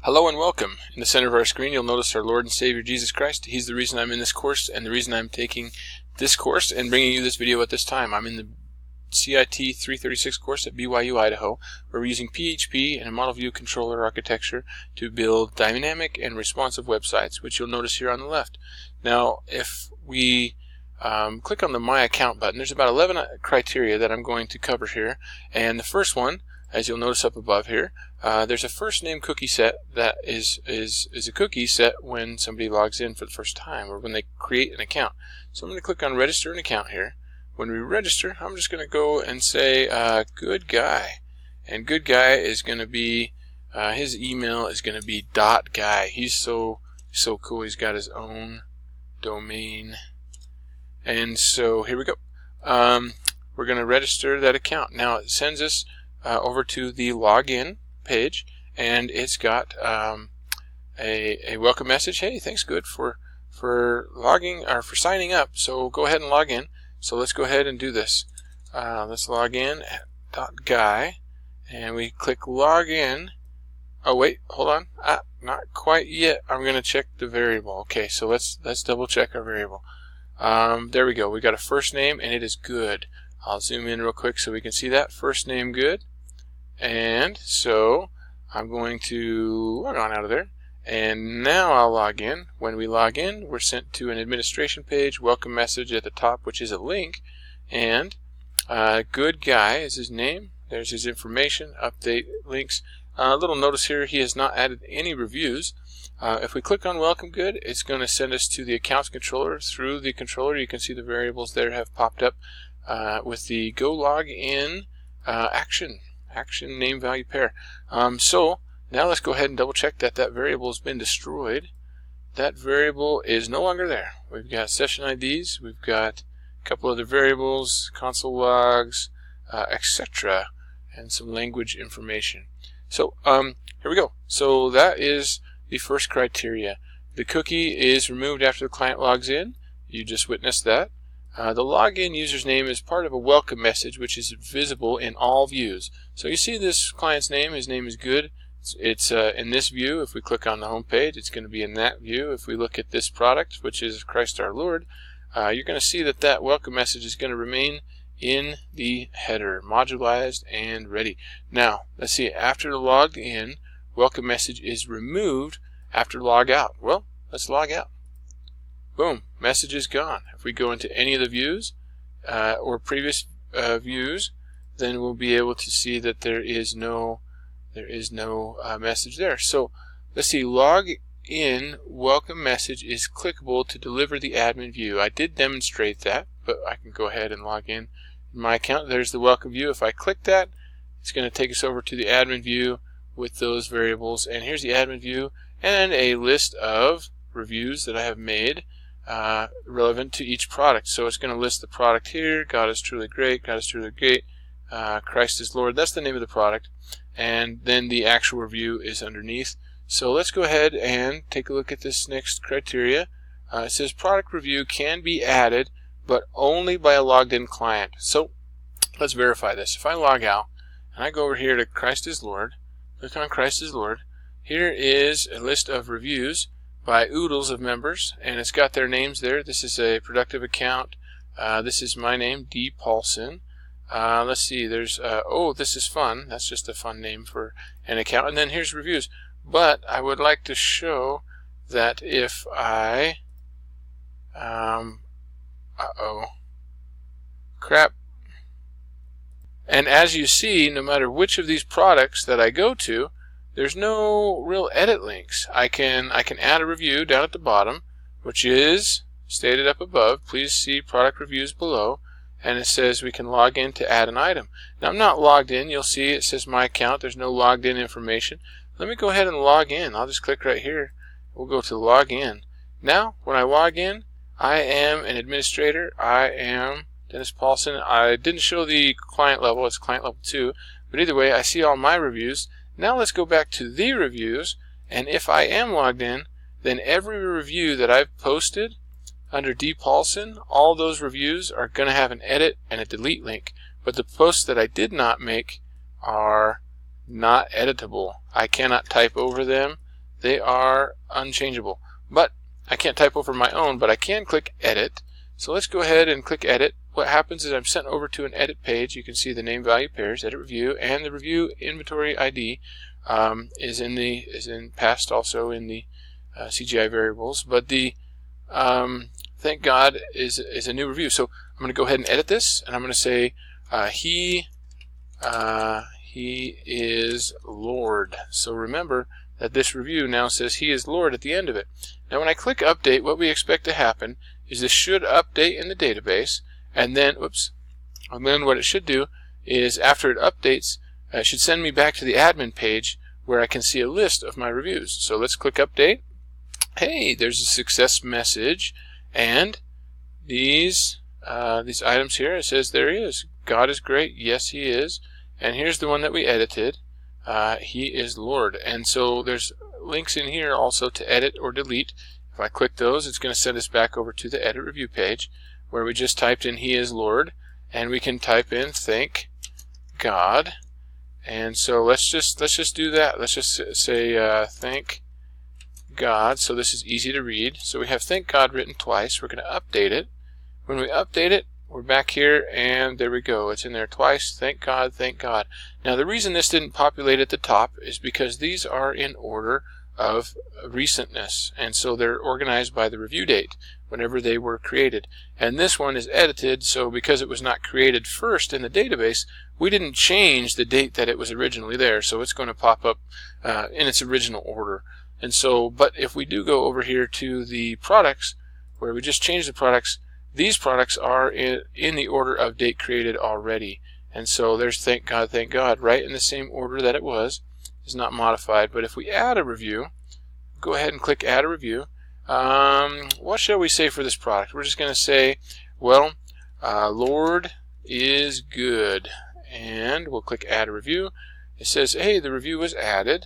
Hello and welcome. In the center of our screen you'll notice our Lord and Savior Jesus Christ. He's the reason I'm in this course and the reason I'm taking this course and bringing you this video at this time. I'm in the CIT 336 course at BYU, Idaho, where we're using PHP and a model view controller architecture to build dynamic and responsive websites, which you'll notice here on the left. Now, if we click on the My Account button, there's about 11 criteria that I'm going to cover here, and the first one, as you'll notice up above here, there's a first name cookie set that is a cookie set when somebody logs in for the first time or when they create an account. So I'm going to click on register an account here. When we register, I'm just going to go and say good guy, and good guy is going to be his email is going to be .guy. He's so cool. He's got his own domain, and so here we go. We're going to register that account. Now it sends us over to the login page, and it's got a welcome message. Hey, thanks good for logging or for signing up. So go ahead and log in. So let's go ahead and do this. Let's log in at .guy, and we click login. Oh wait, hold on. Not quite yet. I'm going to check the variable. Okay, so let's double check our variable. There we go. We got a first name, and it is good. I'll zoom in real quick so we can see that first name good. And so I'm going to log on out of there, and now I'll log in. When we log in, we're sent to an administration page, welcome message at the top, which is a link, and good guy is his name. There's his information, update links. A little notice here, he has not added any reviews. If we click on welcome good, it's going to send us to the accounts controller. Through the controller, you can see the variables there have popped up with the go log in action name value pair. So now let's go ahead and double check that variable has been destroyed. That variable is no longer there. We've got session IDs, we've got a couple other variables, console logs, etc., and some language information. So here we go. So that is the first criteria. The cookie is removed after the client logs in. You just witnessed that. The login user's name is part of a welcome message which is visible in all views. So you see this client's name, his name is good. It's in this view. If we click on the home page, it's going to be in that view. If we look at this product, which is Christ our Lord, you're going to see that welcome message is going to remain in the header, modularized and ready. Now, let's see, after logged in, welcome message is removed after log out. Well, let's log out. Boom, message is gone. If we go into any of the views or previous views, then we'll be able to see that there is no message there. So let's see, log in welcome message is clickable to deliver the admin view. I did demonstrate that, but I can go ahead and log in my account. There's the welcome view. If I click that, it's going to take us over to the admin view with those variables. And here's the admin view and a list of reviews that I have made relevant to each product. So it's going to list the product here. God is truly great. God is truly great. Christ is Lord. That's the name of the product. And then the actual review is underneath. So let's go ahead and take a look at this next criteria. It says product review can be added, but only by a logged in client. So let's verify this. If I log out and I go over here to Christ is Lord, click on Christ is Lord, here is a list of reviews by oodles of members, and it's got their names there. This is a productive account. This is my name, D. Paulson. Let's see, there's, oh, this is fun. That's just a fun name for an account. And then here's reviews. But I would like to show that if I, crap. And as you see, no matter which of these products that I go to, there's no real edit links. I can add a review down at the bottom, which is stated up above. Please see product reviews below. And it says we can log in to add an item. Now I'm not logged in. You'll see it says my account. There's no logged in information. Let me go ahead and log in. I'll just click right here. We'll go to log in. Now when I log in, I am an administrator. I am Dennis Paulson. I didn't show the client level. It's client level 2. But either way, I see all my reviews. Now let's go back to the reviews. And if I am logged in, then every review that I've posted under D. Paulson, all those reviews are going to have an edit and a delete link. But the posts that I did not make are not editable. I cannot type over them. they are unchangeable. But I can't type over my own, but I can click edit. So let's go ahead and click edit. What happens is I'm sent over to an edit page. You can see the name value pairs, edit review, and the review inventory ID is in passed also in the CGI variables. But the thank God is a new review. So I'm going to go ahead and edit this, and I'm going to say he is Lord. So remember that this review now says he is Lord at the end of it. Now when I click update, what we expect to happen is this should update in the database, and then what it should do is after it updates, it should send me back to the admin page where I can see a list of my reviews. So let's click update. Hey, there's a success message, and these items here, it says there he is. God is great. Yes, he is. And here's the one that we edited. He is Lord. And so there's links in here also to edit or delete. If I click those, it's going to send us back over to the edit review page where we just typed in he is Lord, and we can type in thank God. And so let's just do that. Let's just say thank God. So this is easy to read. So we have thank God written twice. We're going to update it. When we update it, we're back here, and there we go. It's in there twice. Thank God, thank God. Now the reason this didn't populate at the top is because these are in order of recentness, and so they're organized by the review date whenever they were created. And this one is edited, so because it was not created first in the database, we didn't change the date that it was originally there, so it's going to pop up in its original order. And so, but if we do go over here to the products, where we just change the products, these products are in the order of date created already. And so there's thank God, right in the same order that it was. It's not modified. But if we add a review, go ahead and click add a review. What shall we say for this product? We're just going to say, well, Lord is good. And we'll click add a review. It says, hey, the review was added.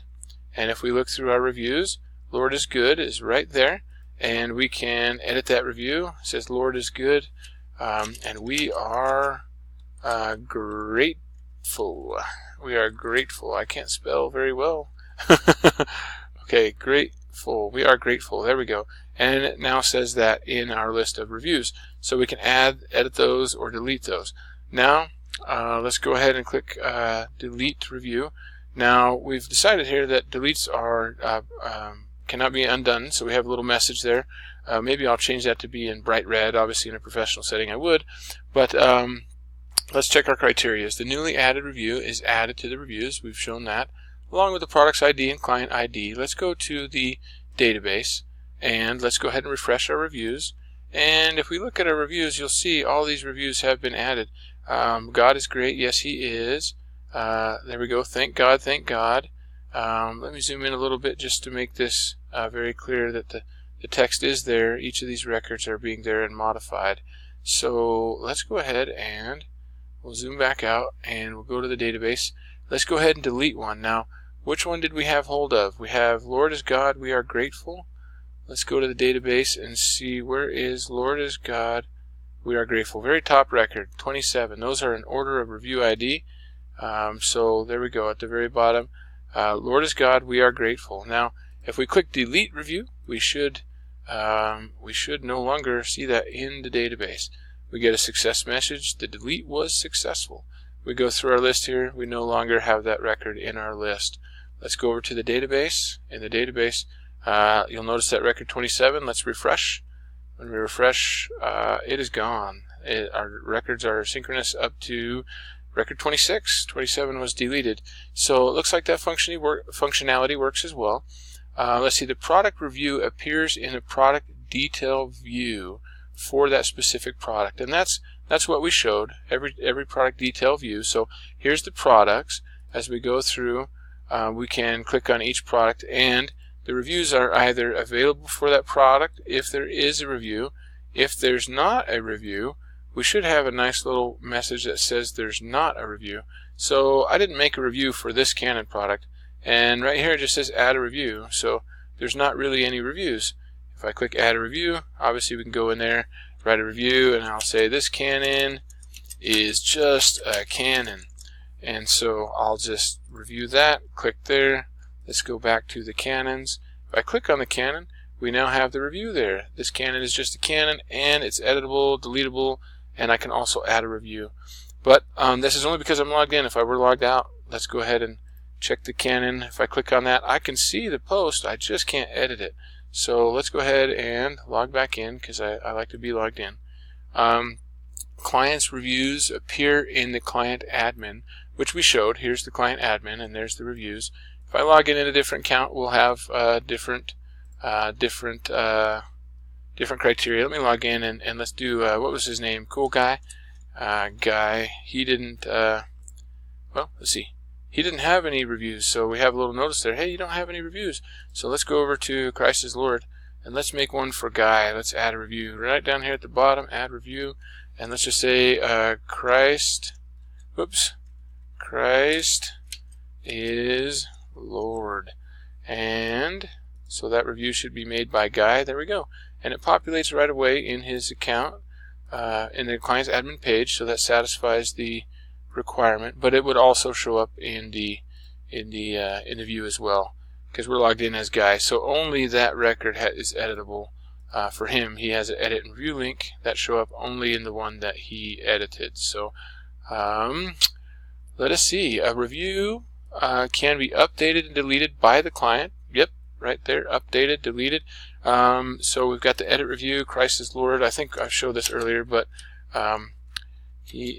And if we look through our reviews, Lord is good is right there. And we can edit that review. It says Lord is good. And we are grateful. We are grateful. I can't spell very well. Okay, grateful. We are grateful. There we go. And it now says that in our list of reviews. So we can edit those or delete those. Now, let's go ahead and click delete review. Now, we've decided here that deletes are cannot be undone, so we have a little message there. Maybe I'll change that to be in bright red. Obviously, in a professional setting, I would. But let's check our criteria. The newly added review is added to the reviews. We've shown that, along with the product's ID and client ID. Let's go to the database, and let's go ahead and refresh our reviews. And if we look at our reviews, you'll see all these reviews have been added. God is great. Yes, he is. There we go. Thank God, thank God. Let me zoom in a little bit just to make this very clear that the text is there. Each of these records are being there and modified. So let's go ahead and we'll zoom back out and we'll go to the database. Let's go ahead and delete one. Now, which one did we have hold of? We have Lord is God, we are grateful. Let's go to the database and see where is Lord is God, we are grateful. Very top record, 27. Those are in order of review ID. So there we go at the very bottom. Lord is God, we are grateful. Now, if we click delete review, we should no longer see that in the database. We get a success message. The delete was successful. We go through our list here. We no longer have that record in our list. Let's go over to the database. In the database, you'll notice that record 27. Let's refresh. When we refresh, it is gone. Our records are synchronous up to record 26. 27 was deleted. So it looks like that functionality works as well. Let's see, the product review appears in a product detail view for that specific product, and that's what we showed, every product detail view. So here's the products. As we go through, we can click on each product, and the reviews are either available for that product if there is a review. If there's not a review, we should have a nice little message that says there's not a review. So I didn't make a review for this Canon product, and right here it just says add a review, so there's not really any reviews. If I click add a review, obviously we can go in there, write a review, and I'll say this Canon is just a Canon. And so I'll just review that, click there. Let's go back to the Canons. If I click on the canon, we now have the review there. This canon is just a canon, and it's editable, deletable, and I can also add a review. But this is only because I'm logged in. If I were logged out, let's go ahead and check the canon. If I click on that, I can see the post. I just can't edit it. So let's go ahead and log back in, because I like to be logged in. Client's reviews appear in the client admin, which we showed. Here's the client admin, and there's the reviews. If I log in a different account, we'll have different criteria. Let me log in and let's do what was his name? Cool guy. Guy. He didn't. Well, let's see. He didn't have any reviews, so we have a little notice there. Hey, you don't have any reviews. So let's go over to Christ is Lord, and let's make one for Guy. Let's add a review right down here at the bottom. Add review, and let's just say Christ is Lord. And so that review should be made by Guy. There we go. And it populates right away in his account, in the client's admin page, so that satisfies the requirement. But it would also show up in the view as well, because we're logged in as Guy. So only that record is editable for him. He has an edit and review link that show up only in the one that he edited. So let us see. A review can be updated and deleted by the client. Yep, right there, updated, deleted. So we've got the edit review, Christ is Lord. I think I showed this earlier, but he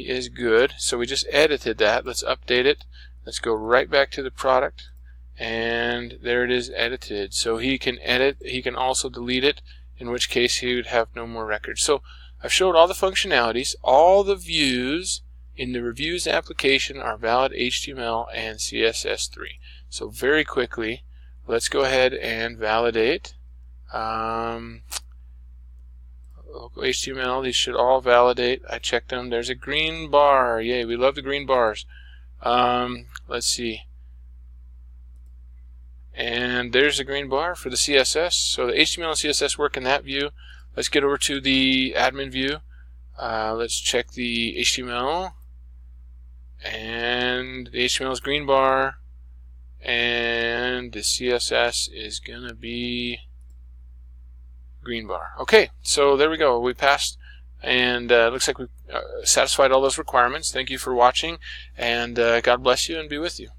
is good. So we just edited that. Let's update it. Let's go right back to the product, and there it is, edited. So he can edit. He can also delete it, in which case he would have no more records. So I've showed all the functionalities. All the views in the reviews application are valid HTML and CSS3. So very quickly, let's go ahead and validate. Local HTML, these should all validate. I checked them. There's a green bar. Yay, we love the green bars. Let's see. And there's a green bar for the CSS. So the HTML and CSS work in that view. Let's get over to the admin view. Let's check the HTML. And the HTML is green bar. And the CSS is going to be green bar. Okay, so there we go. We passed, and it looks like we satisfied all those requirements. Thank you for watching, and God bless you and be with you.